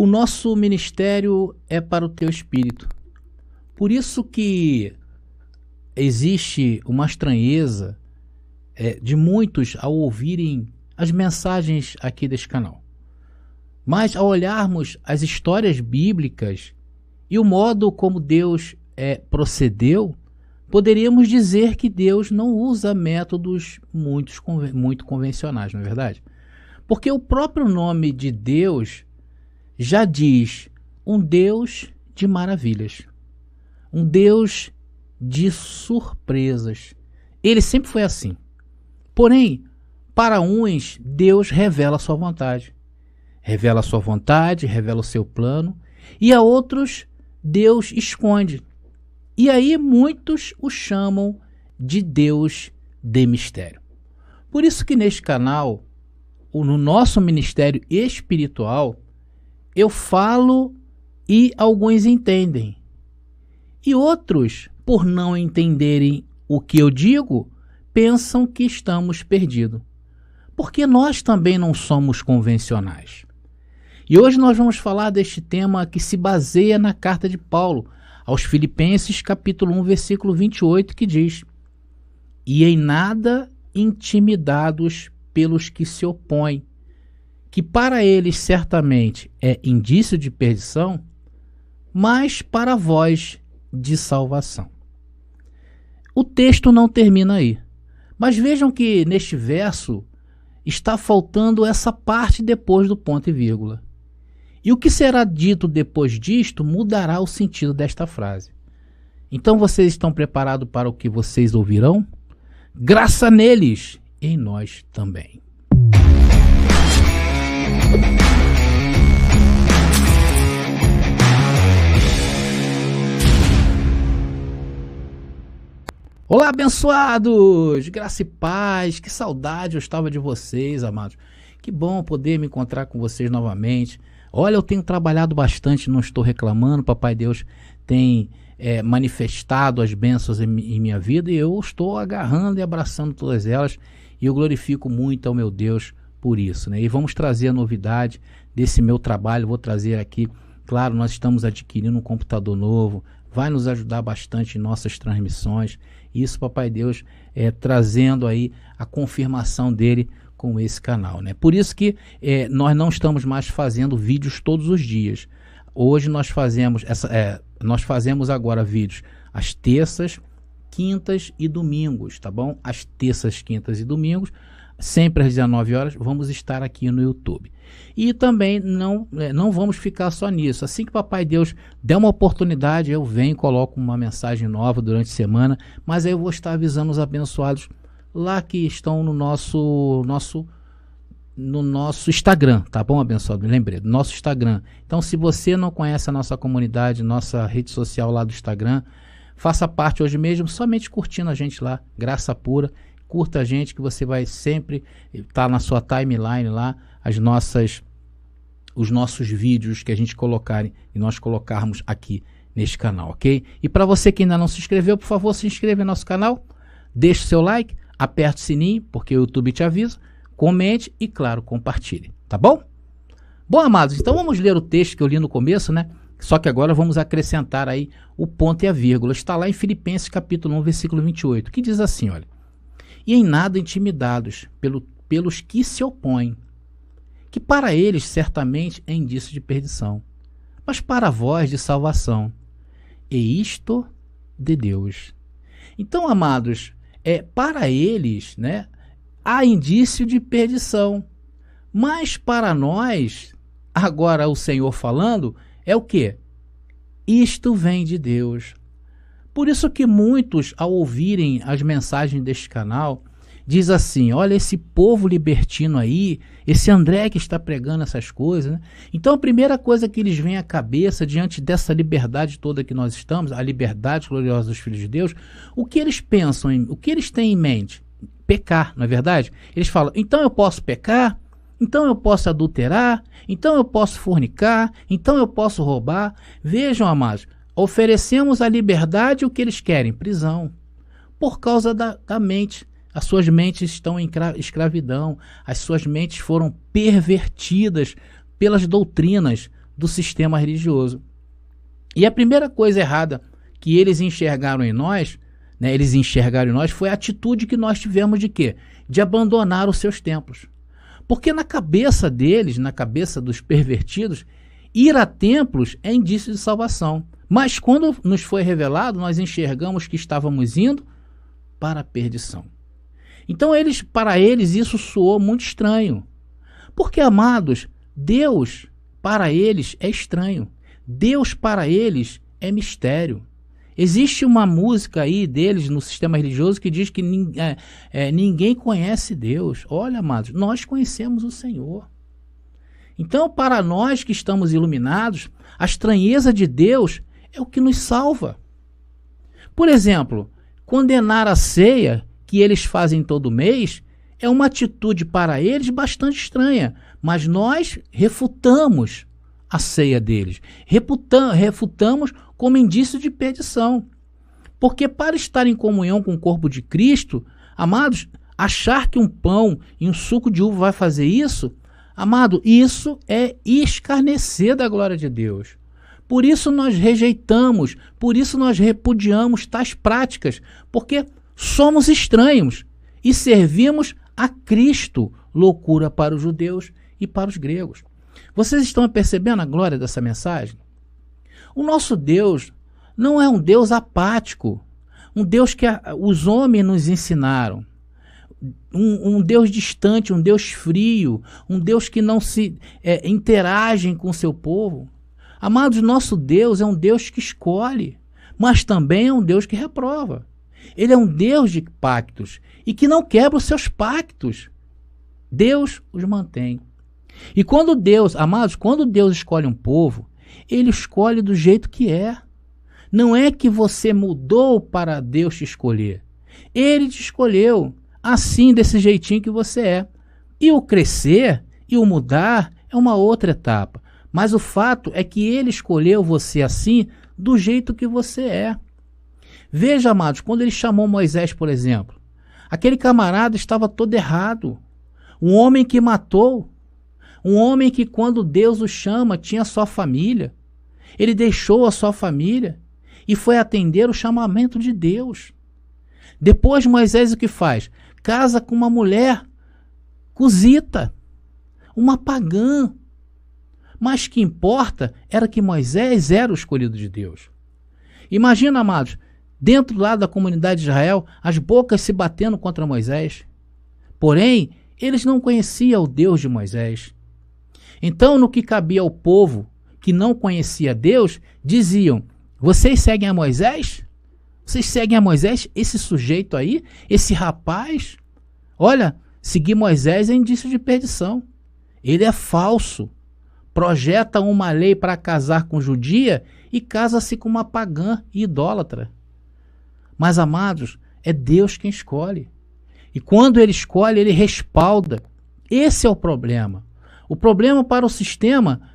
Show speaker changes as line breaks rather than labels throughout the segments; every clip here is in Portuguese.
O nosso ministério é para o teu espírito. Por isso que existe uma estranheza de muitos ao ouvirem as mensagens aqui deste canal. Mas ao olharmos as histórias bíblicas e o modo como Deus procedeu, poderíamos dizer que Deus não usa métodos muito convencionais, não é verdade? Porque o próprio nome de Deus já diz um Deus de maravilhas, um Deus de surpresas. Ele sempre foi assim. Porém, para uns, Deus revela a sua vontade. Revela a sua vontade, revela o seu plano. E a outros, Deus esconde. E aí muitos o chamam de Deus de mistério. Por isso que neste canal, no nosso ministério espiritual, eu falo e alguns entendem. E outros, por não entenderem o que eu digo, pensam que estamos perdidos. Porque nós também não somos convencionais. E hoje nós vamos falar deste tema que se baseia na carta de Paulo aos Filipenses, capítulo 1, versículo 28, que diz: E em nada intimidados pelos que se opõem, que para eles certamente é indício de perdição, mas para vós de salvação. O texto não termina aí, mas vejam que neste verso está faltando essa parte depois do ponto e vírgula. E o que será dito depois disto mudará o sentido desta frase. Então vocês estão preparados para o que vocês ouvirão? Graça neles, em nós também. Olá, abençoados! Graça e paz, que saudade eu estava de vocês, amados. Que bom poder me encontrar com vocês novamente. Olha, eu tenho trabalhado bastante, não estou reclamando. Papai Deus tem manifestado as bênçãos em minha vida e eu estou agarrando e abraçando todas elas. E eu glorifico muito ao meu Deus por isso, né? E vamos trazer a novidade desse meu trabalho. Vou trazer aqui, claro, nós estamos adquirindo um computador novo. Vai nos ajudar bastante em nossas transmissões. Isso, Papai Deus, trazendo aí a confirmação dele com esse canal, né? Por isso que nós não estamos mais fazendo vídeos todos os dias. Hoje nós fazemos agora vídeos às terças, quintas e domingos, tá bom? Às terças, quintas e domingos, sempre às 19 horas, vamos estar aqui no YouTube. E também não vamos ficar só nisso. Assim que Papai Deus der uma oportunidade, eu venho e coloco uma mensagem nova durante a semana, mas aí eu vou estar avisando os abençoados lá que estão no nosso Instagram, tá bom, abençoado? Me lembrei, do nosso Instagram. Então, se você não conhece a nossa comunidade, nossa rede social lá do Instagram, faça parte hoje mesmo, somente curtindo a gente lá, Graça Pura. Curta a gente que você vai sempre estar na sua timeline lá, os nossos vídeos que a gente colocarem e nós colocarmos aqui neste canal, ok? E para você que ainda não se inscreveu, por favor, se inscreva no nosso canal, deixe seu like, aperte o sininho, porque o YouTube te avisa, comente e, claro, compartilhe, tá bom? Bom, amados, então vamos ler o texto que eu li no começo, né? Só que agora vamos acrescentar aí o ponto e a vírgula. Está lá em Filipenses capítulo 1, versículo 28, que diz assim, olha: E em nada intimidados pelos que se opõem, que para eles certamente é indício de perdição, mas para vós de salvação, e isto de Deus. Então, amados, para eles, né, há indício de perdição, mas para nós, agora o Senhor falando, é o quê? Isto vem de Deus. Por isso que muitos, ao ouvirem as mensagens deste canal, diz assim: olha, esse povo libertino aí, esse André que está pregando essas coisas, né? Então a primeira coisa que eles vêm à cabeça diante dessa liberdade toda que nós estamos, a liberdade gloriosa dos filhos de Deus, o que eles pensam, o que eles têm em mente? Pecar, não é verdade? Eles falam: então eu posso pecar? Então eu posso adulterar? Então eu posso fornicar? Então eu posso roubar? Vejam, amados, oferecemos a liberdade, o que eles querem? Prisão. Por causa da mente. As suas mentes estão em escravidão. As suas mentes foram pervertidas pelas doutrinas do sistema religioso. E a primeira coisa errada que eles enxergaram em nós, né, foi a atitude que nós tivemos de quê? De abandonar os seus templos. Porque na cabeça deles, na cabeça dos pervertidos, ir a templos é indício de salvação. Mas quando nos foi revelado, nós enxergamos que estávamos indo para a perdição. Então, para eles, isso soou muito estranho. Porque, amados, Deus, para eles, é estranho. Deus, para eles, é mistério. Existe uma música aí deles no sistema religioso que diz que ninguém conhece Deus. Olha, amados, nós conhecemos o Senhor. Então, para nós que estamos iluminados, a estranheza de Deus é o que nos salva. Por exemplo, condenar a ceia que eles fazem todo mês é uma atitude para eles bastante estranha, mas nós refutamos a ceia deles. Refutamos como indício de perdição. Porque para estar em comunhão com o corpo de Cristo, amados, achar que um pão e um suco de uva vai fazer isso, amado, isso é escarnecer da glória de Deus. Por isso nós rejeitamos, por isso nós repudiamos tais práticas, porque somos estranhos e servimos a Cristo, loucura para os judeus e para os gregos. Vocês estão percebendo a glória dessa mensagem? O nosso Deus não é um Deus apático, um Deus que os homens nos ensinaram, um Deus distante, um Deus frio, um Deus que não se interage com o seu povo. Amados, nosso Deus é um Deus que escolhe, mas também é um Deus que reprova. Ele é um Deus de pactos e que não quebra os seus pactos. Deus os mantém. E quando Deus escolhe um povo, ele escolhe do jeito que é. Não é que você mudou para Deus te escolher. Ele te escolheu assim, desse jeitinho que você é. E o crescer e o mudar é uma outra etapa. Mas o fato é que ele escolheu você assim, do jeito que você é. Veja, amados, quando ele chamou Moisés, por exemplo, aquele camarada estava todo errado. Um homem que matou, um homem que quando Deus o chama tinha sua família. Ele deixou a sua família e foi atender o chamamento de Deus. Depois Moisés o que faz? Casa com uma mulher cusita, uma pagã. Mas o que importa era que Moisés era o escolhido de Deus. Imagina, amados, dentro lá da comunidade de Israel, as bocas se batendo contra Moisés. Porém, eles não conheciam o Deus de Moisés. Então, no que cabia ao povo que não conhecia Deus, diziam: vocês seguem a Moisés? Vocês seguem a Moisés? Esse sujeito aí, esse rapaz? Olha, seguir Moisés é indício de perdição. Ele é falso. Projeta uma lei para casar com judia e casa-se com uma pagã e idólatra. Mas, amados, é Deus quem escolhe. E quando ele escolhe, ele respalda. Esse é o problema. O problema para o sistema,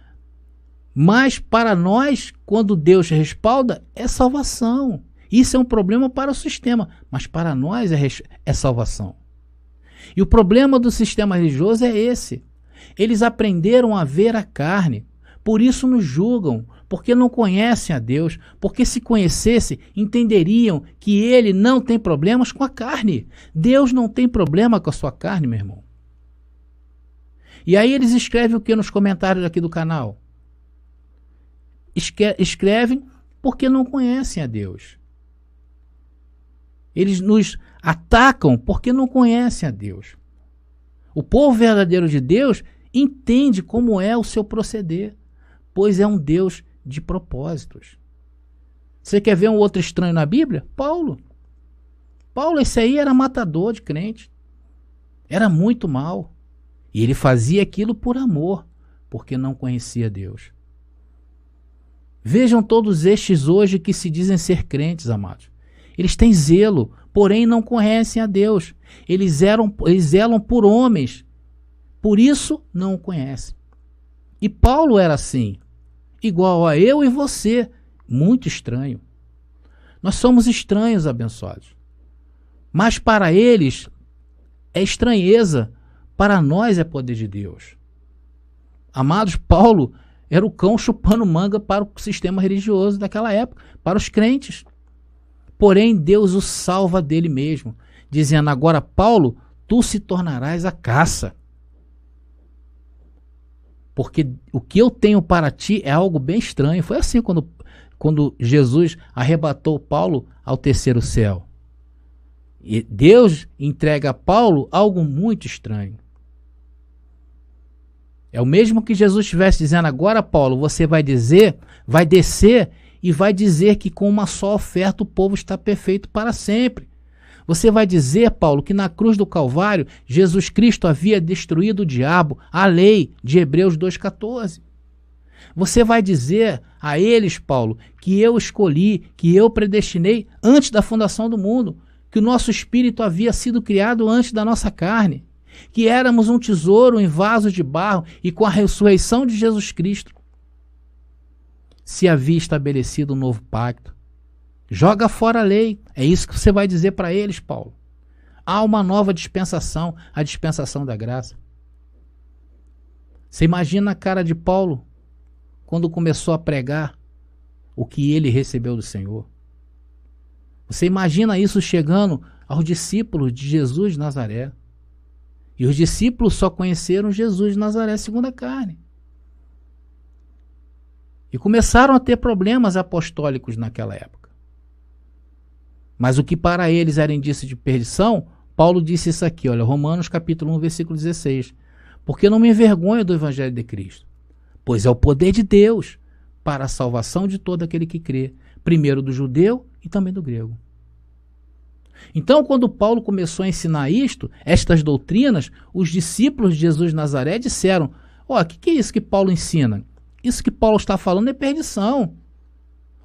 mas para nós, quando Deus respalda, é salvação. Isso é um problema para o sistema, mas para nós é salvação. E o problema do sistema religioso é esse. Eles aprenderam a ver a carne, por isso nos julgam, porque não conhecem a Deus, porque se conhecessem, entenderiam que ele não tem problemas com a carne. Deus não tem problema com a sua carne, meu irmão. E aí eles escrevem o que nos comentários aqui do canal? Escrevem porque não conhecem a Deus. Eles nos atacam porque não conhecem a Deus. O povo verdadeiro de Deus entende como é o seu proceder, pois é um Deus de propósitos. Você quer ver um outro estranho na Bíblia? Paulo. Paulo, esse aí era matador de crente. Era muito mal. E ele fazia aquilo por amor, porque não conhecia Deus. Vejam todos estes hoje que se dizem ser crentes, amados. Eles têm zelo, porém não conhecem a Deus. Eles zelam por homens, por isso não o conhecem. E Paulo era assim, igual a eu e você, muito estranho. Nós somos estranhos, abençoados. Mas para eles é estranheza, para nós é poder de Deus. Amados, Paulo era o cão chupando manga para o sistema religioso daquela época, para os crentes. Porém, Deus o salva dele mesmo, dizendo: agora, Paulo, tu se tornarás a caça. Porque o que eu tenho para ti é algo bem estranho. Foi assim quando Jesus arrebatou Paulo ao terceiro céu. E Deus entrega a Paulo algo muito estranho. É o mesmo que Jesus estivesse dizendo: agora, Paulo, você vai descer e vai dizer que com uma só oferta o povo está perfeito para sempre. Você vai dizer, Paulo, que na cruz do Calvário, Jesus Cristo havia destruído o diabo, a lei de Hebreus 2,14. Você vai dizer a eles, Paulo, que eu escolhi, que eu predestinei antes da fundação do mundo, que o nosso espírito havia sido criado antes da nossa carne, que éramos um tesouro em vasos de barro e com a ressurreição de Jesus Cristo se havia estabelecido um novo pacto. Joga fora a lei. É isso que você vai dizer para eles, Paulo. Há uma nova dispensação, a dispensação da graça. Você imagina a cara de Paulo quando começou a pregar o que ele recebeu do Senhor. Você imagina isso chegando aos discípulos de Jesus de Nazaré. E os discípulos só conheceram Jesus de Nazaré segundo a carne. E começaram a ter problemas apostólicos naquela época. Mas o que para eles era indício de perdição, Paulo disse isso aqui, olha, Romanos capítulo 1, versículo 16. Porque não me envergonho do evangelho de Cristo, pois é o poder de Deus para a salvação de todo aquele que crê, primeiro do judeu e também do grego. Então, quando Paulo começou a ensinar estas doutrinas, os discípulos de Jesus de Nazaré disseram: ó, o que é isso que Paulo ensina? Isso que Paulo está falando é perdição.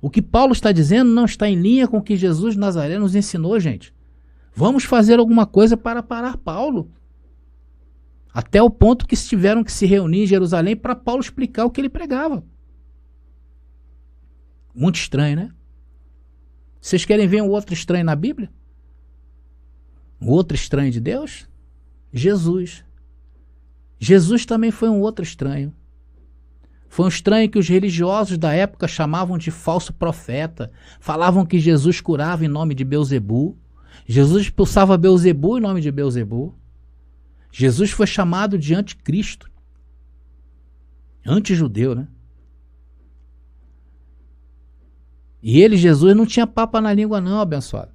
O que Paulo está dizendo não está em linha com o que Jesus de Nazaré nos ensinou, gente. Vamos fazer alguma coisa para parar Paulo. Até o ponto que tiveram que se reunir em Jerusalém para Paulo explicar o que ele pregava. Muito estranho, né? Vocês querem ver um outro estranho na Bíblia? Um outro estranho de Deus? Jesus. Jesus também foi um outro estranho. Foi um estranho que os religiosos da época chamavam de falso profeta. Falavam que Jesus curava em nome de Belzebu. Jesus expulsava Belzebu em nome de Belzebu. Jesus foi chamado de anticristo. Antijudeu, né? E ele, Jesus, não tinha papa na língua não, abençoado.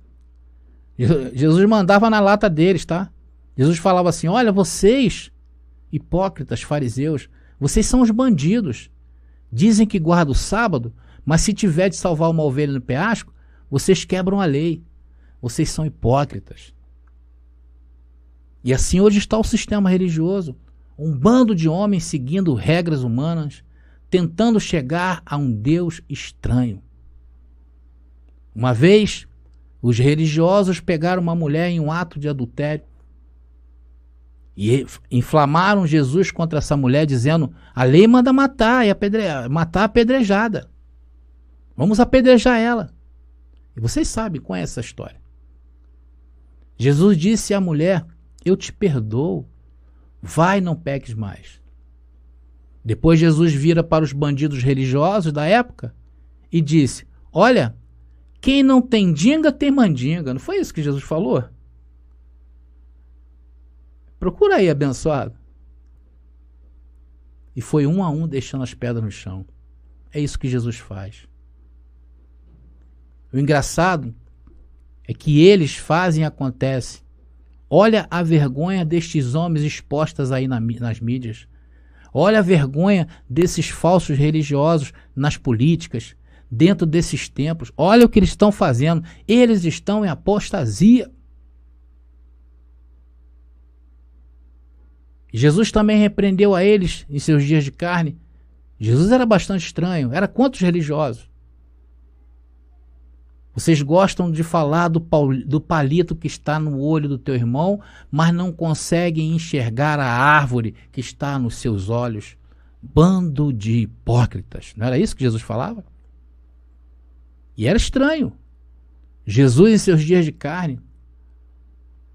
Jesus mandava na lata deles, tá? Jesus falava assim: olha, vocês, hipócritas, fariseus, vocês são os bandidos. Dizem que guardam o sábado, mas se tiver de salvar uma ovelha no penhasco, vocês quebram a lei. Vocês são hipócritas. E assim hoje está o sistema religioso. Um bando de homens seguindo regras humanas, tentando chegar a um Deus estranho. Uma vez, os religiosos pegaram uma mulher em um ato de adultério e inflamaram Jesus contra essa mulher, dizendo: a lei manda matar, matar apedrejada. Vamos apedrejar ela. E vocês sabem qual é essa história. Jesus disse à mulher: eu te perdoo, vai, não peques mais. Depois Jesus vira para os bandidos religiosos da época e disse: olha, quem não tem dinga tem mandinga. Não foi isso que Jesus falou? Procura aí, abençoado. E foi um a um deixando as pedras no chão. É isso que Jesus faz. O engraçado é que eles fazem e acontece. Olha a vergonha destes homens expostas aí nas mídias. Olha a vergonha desses falsos religiosos nas políticas, dentro desses templos. Olha o que eles estão fazendo. Eles estão em apostasia. Jesus também repreendeu a eles em seus dias de carne. Jesus era bastante estranho. Era quantos religiosos? Vocês gostam de falar do palito que está no olho do teu irmão, mas não conseguem enxergar a árvore que está nos seus olhos. Bando de hipócritas. Não era isso que Jesus falava? E era estranho. Jesus em seus dias de carne.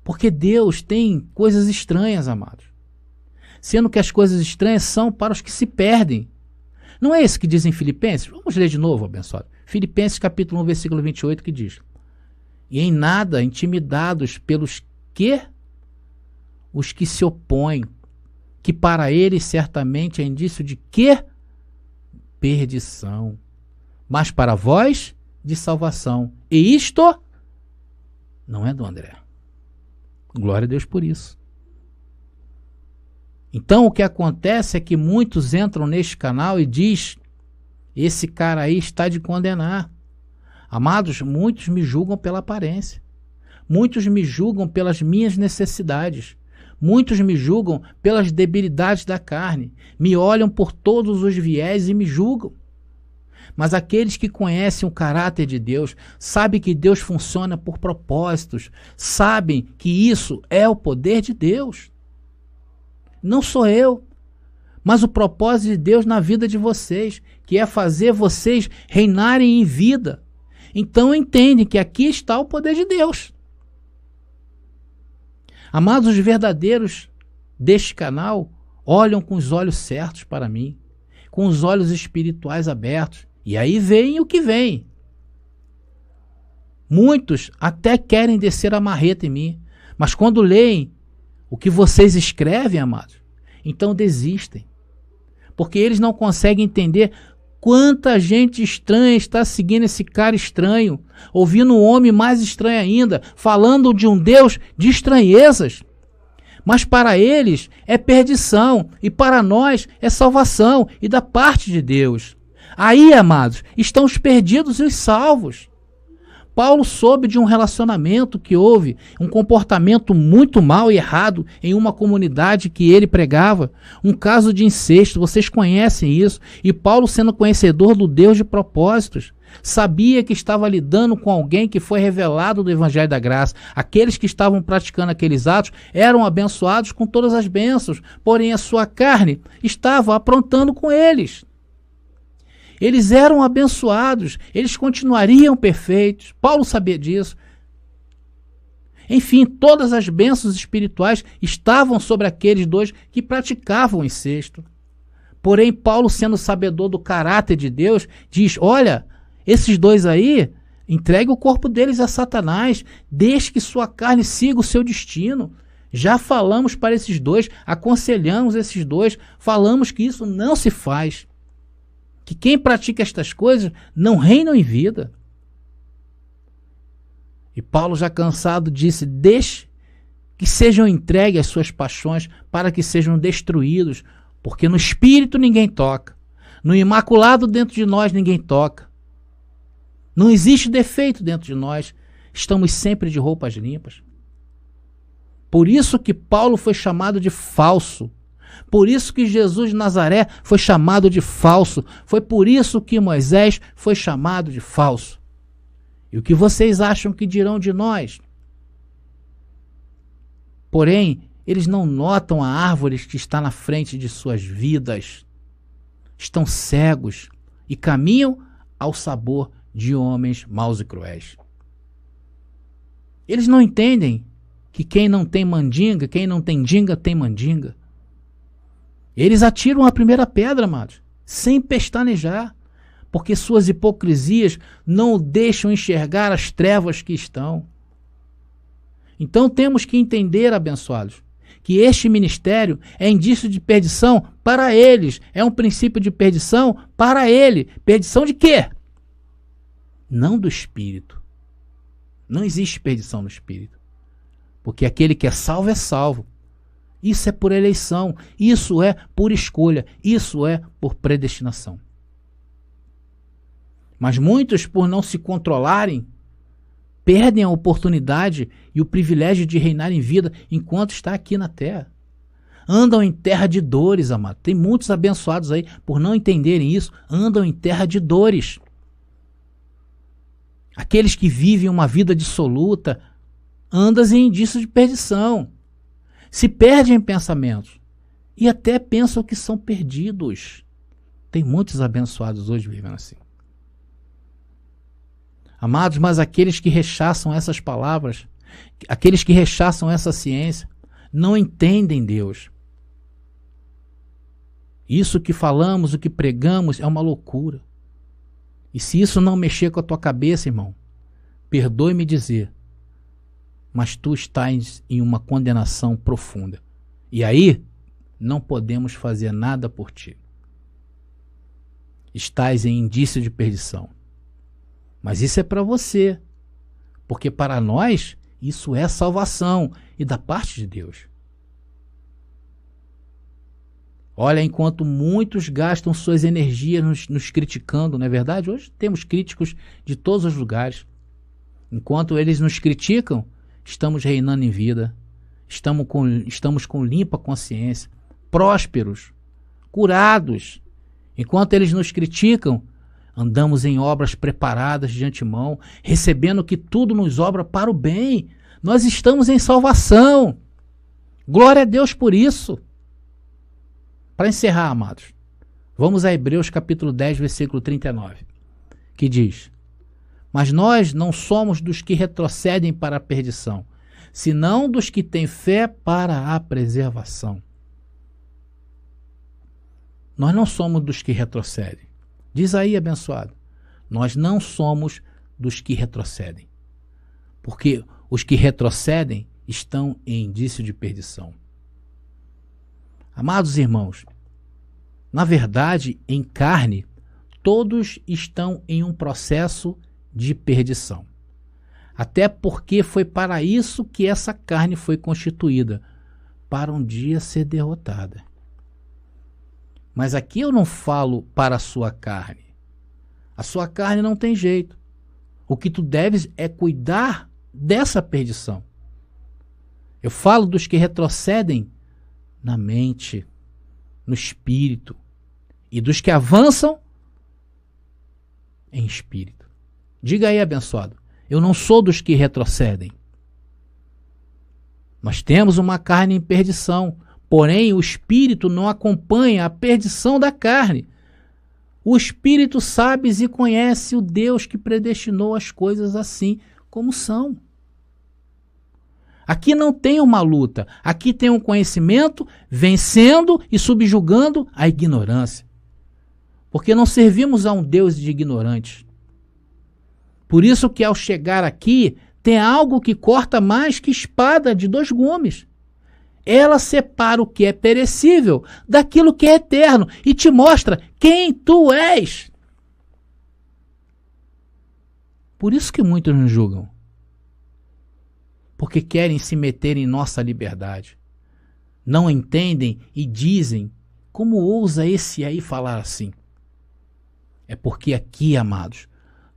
Porque Deus tem coisas estranhas, amados. Sendo que as coisas estranhas são para os que se perdem. Não é esse que diz em Filipenses? Vamos ler de novo, abençoado. Filipenses capítulo 1, versículo 28, que diz: e em nada intimidados pelos que? Os que se opõem, que para eles certamente é indício de que? Perdição. Mas para vós, de salvação. E isto não é do André. Glória a Deus por isso. Então o que acontece é que muitos entram neste canal e diz: esse cara aí está de condenar. Amados, muitos me julgam pela aparência. Muitos me julgam pelas minhas necessidades. Muitos me julgam pelas debilidades da carne. Me olham por todos os viés e me julgam. Mas aqueles que conhecem o caráter de Deus, sabem que Deus funciona por propósitos, sabem que isso é o poder de Deus. Não sou eu, mas o propósito de Deus na vida de vocês, que é fazer vocês reinarem em vida. Então entendem que aqui está o poder de Deus. Amados, os verdadeiros deste canal olham com os olhos certos para mim, com os olhos espirituais abertos, e aí vem o que vem. Muitos até querem descer a marreta em mim, mas quando leem o que vocês escrevem, amados, então desistem. Porque eles não conseguem entender quanta gente estranha está seguindo esse cara estranho, ouvindo um homem mais estranho ainda, falando de um Deus de estranhezas. Mas para eles é perdição, e para nós é salvação, e da parte de Deus. Aí, amados, estão os perdidos e os salvos. Paulo soube de um relacionamento que houve, um comportamento muito mal e errado em uma comunidade que ele pregava, um caso de incesto, vocês conhecem isso, e Paulo, sendo conhecedor do Deus de propósitos, sabia que estava lidando com alguém que foi revelado do Evangelho da Graça. Aqueles que estavam praticando aqueles atos eram abençoados com todas as bênçãos, porém a sua carne estava aprontando com eles. Eles eram abençoados, eles continuariam perfeitos. Paulo sabia disso. Enfim, todas as bênçãos espirituais estavam sobre aqueles dois que praticavam o incesto. Porém, Paulo, sendo sabedor do caráter de Deus, diz: olha, esses dois aí, entregue o corpo deles a Satanás, deixe que sua carne siga o seu destino. Já falamos para esses dois, aconselhamos esses dois, falamos que isso não se faz. Que quem pratica estas coisas não reinam em vida. E Paulo, já cansado, disse: deixe que sejam entregues as suas paixões para que sejam destruídos, porque no espírito ninguém toca, no imaculado dentro de nós ninguém toca. Não existe defeito dentro de nós, estamos sempre de roupas limpas. Por isso que Paulo foi chamado de falso. Por isso que Jesus de Nazaré foi chamado de falso. Foi por isso que Moisés foi chamado de falso. E o que vocês acham que dirão de nós? Porém, eles não notam a árvore que está na frente de suas vidas. Estão cegos e caminham ao sabor de homens maus e cruéis. Eles não entendem que quem não tem mandinga, quem não tem dinga, tem mandinga. Eles atiram a primeira pedra, amados, sem pestanejar, porque suas hipocrisias não o deixam enxergar as trevas que estão. Então temos que entender, abençoados, que este ministério é indício de perdição para eles, é um princípio de perdição para ele. Perdição de quê? Não do espírito. Não existe perdição no espírito, porque aquele que é salvo. Isso é por eleição, isso é por escolha, isso é por predestinação. Mas muitos, por não se controlarem, perdem a oportunidade e o privilégio de reinar em vida enquanto está aqui na terra. Andam em terra de dores, amado. Tem muitos abençoados aí, por não entenderem isso, andam em terra de dores. Aqueles que vivem uma vida dissoluta, andam em indício de perdição. Se perdem em pensamentos e até pensam que são perdidos. Tem muitos abençoados hoje vivendo assim. Amados, mas aqueles que rechaçam essas palavras, aqueles que rechaçam essa ciência, não entendem Deus. Isso que falamos, o que pregamos é uma loucura. E se isso não mexer com a tua cabeça, irmão, perdoe-me dizer, mas tu estás em uma condenação profunda. E aí, não podemos fazer nada por ti. Estás em indício de perdição. Mas isso é para você, porque para nós isso é salvação e da parte de Deus. Olha, enquanto muitos gastam suas energias nos criticando, não é verdade? Hoje temos críticos de todos os lugares. Enquanto eles nos criticam, estamos reinando em vida, estamos com limpa consciência, prósperos, curados. Enquanto eles nos criticam, andamos em obras preparadas de antemão, recebendo que tudo nos obra para o bem. Nós estamos em salvação. Glória a Deus por isso. Para encerrar, amados, vamos a Hebreus capítulo 10, versículo 39, que diz: mas nós não somos dos que retrocedem para a perdição, senão dos que têm fé para a preservação. Nós não somos dos que retrocedem. Diz aí, abençoado, nós não somos dos que retrocedem, porque os que retrocedem estão em indício de perdição. Amados irmãos, na verdade, em carne, todos estão em um processo de perdição. Até porque foi para isso que essa carne foi constituída, para um dia ser derrotada. Mas aqui eu não falo para a sua carne. A sua carne não tem jeito. O que tu deves é cuidar dessa perdição. Eu falo dos que retrocedem na mente, no espírito, e dos que avançam em espírito. Diga aí, abençoado, eu não sou dos que retrocedem. Nós temos uma carne em perdição, porém o espírito não acompanha a perdição da carne. O espírito sabe e conhece o Deus que predestinou as coisas assim como são. Aqui não tem uma luta, aqui tem um conhecimento vencendo e subjugando a ignorância. Porque não servimos a um Deus de ignorantes. Por isso que ao chegar aqui, tem algo que corta mais que espada de 2 gumes. Ela separa o que é perecível daquilo que é eterno e te mostra quem tu és. Por isso que muitos nos julgam. Porque querem se meter em nossa liberdade. Não entendem e dizem, como ousa esse aí falar assim? É porque aqui, amados,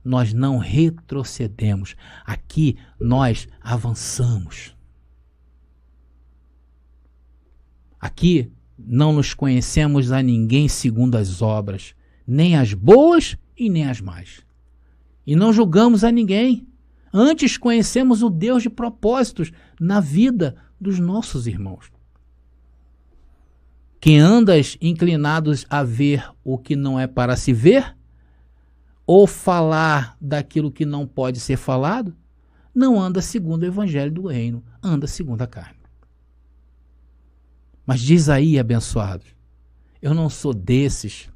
nós não retrocedemos. Aqui nós avançamos. Aqui não nos conhecemos a ninguém segundo as obras, nem as boas e nem as más. E não julgamos a ninguém. Antes conhecemos o Deus de propósitos na vida dos nossos irmãos. Que andas inclinados a ver o que não é para se ver, ou falar daquilo que não pode ser falado, não anda segundo o evangelho do reino, anda segundo a carne. Mas diz aí, abençoados, eu não sou desses.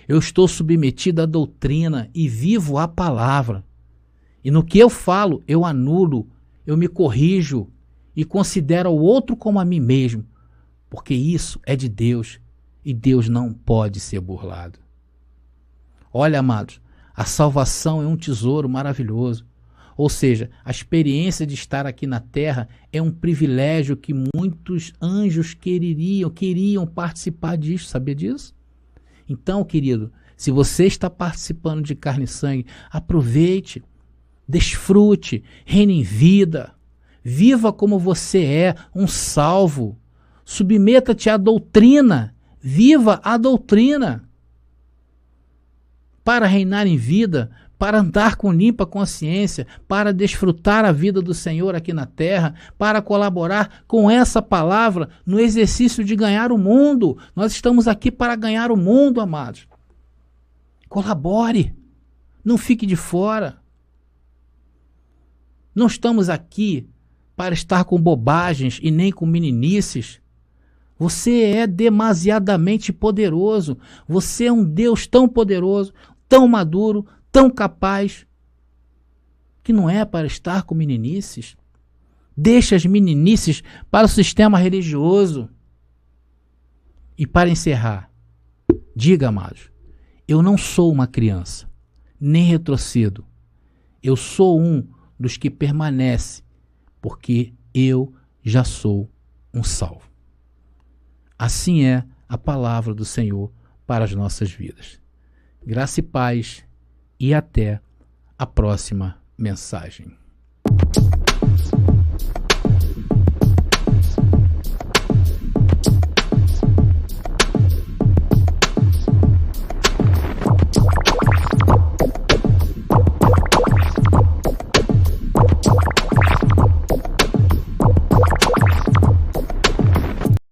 Eu estou submetido à doutrina e vivo a palavra. E no que eu falo, eu anulo, eu me corrijo e considero o outro como a mim mesmo, porque isso é de Deus e Deus não pode ser burlado. Olha, amados, a salvação é um tesouro maravilhoso. Ou seja, a experiência de estar aqui na terra é um privilégio que muitos anjos queriam participar disso, sabia disso? Então, querido, se você está participando de carne e sangue, aproveite, desfrute, reine em vida, viva como você é, um salvo, submeta-te à doutrina, viva a doutrina. Para reinar em vida, para andar com limpa consciência, para desfrutar a vida do Senhor aqui na terra, para colaborar com essa palavra no exercício de ganhar o mundo. Nós estamos aqui para ganhar o mundo, amados. Colabore, não fique de fora. Não estamos aqui para estar com bobagens e nem com meninices. Você é demasiadamente poderoso. Você é um Deus tão poderoso, tão maduro, tão capaz, que não é para estar com meninices. Deixa as meninices para o sistema religioso. E para encerrar, diga, amados, eu não sou uma criança, nem retrocedo. Eu sou um dos que permanece, porque eu já sou um salvo. Assim é a palavra do Senhor para as nossas vidas. Graça e paz, e até a próxima mensagem.